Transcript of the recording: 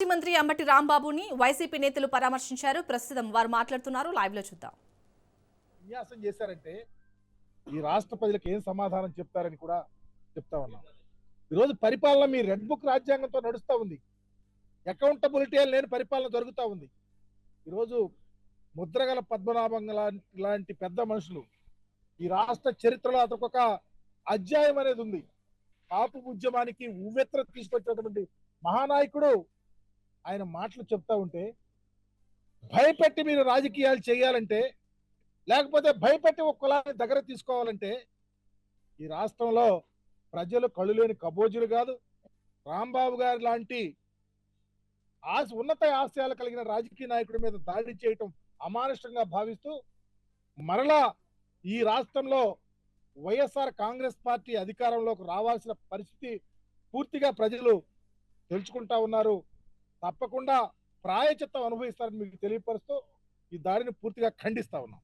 మాజీ మంత్రి అంబటి రాంబాబుని వైసీపీ నేతలు పరామర్శించారు. ప్రస్తుతం వారు మాట్లాడుతున్నారు. లైవ్ లో చూద్దాం. విన్యాసం చేశారంటే ఈ రాష్ట్ర ప్రజలకు ఏం సమాధానం చెప్తారని కూడా చెప్తా ఉన్నాం. ఈరోజు పరిపాలన మీ రెడ్ బుక్ రాజ్యాంగంతో నడుస్తూ ఉంది. అకౌంటబిలిటీ లేని పరిపాలన జరుగుతూ ఉంది. ఈరోజు ముద్రగల పద్మనాభం లాంటి పెద్ద మనుషులు ఈ రాష్ట్ర చరిత్రలో అతకొక అధ్యాయం అనేది ఉంది. కాపు ఉద్యమానికి ఉవ్వెత్ర తీసుకొచ్చినటువంటి మహానాయకుడు ఆయన మాటలు చెప్తా ఉంటే భయపెట్టి మీరు రాజకీయాలు చేయాలంటే, లేకపోతే భయపెట్టి ఒక కులాన్ని దగ్గర తీసుకోవాలంటే ఈ రాష్ట్రంలో ప్రజలు కళ్ళు లేని కబోజులు కాదు. రాంబాబు గారి లాంటి ఉన్నత ఆశయాలు కలిగిన రాజకీయ నాయకుడి మీద దాడి చేయటం అమానుషంగా భావిస్తూ మరలా ఈ రాష్ట్రంలో వైఎస్ఆర్ కాంగ్రెస్ పార్టీ అధికారంలోకి రావాల్సిన పరిస్థితి పూర్తిగా ప్రజలు తెలుసుకుంటా ఉన్నారు. తప్పకుండా ప్రాయచిత్తం అనుభవిస్తారని మీకు తెలియపరుస్తూ ఈ దాడిని పూర్తిగా ఖండిస్తా ఉన్నాం.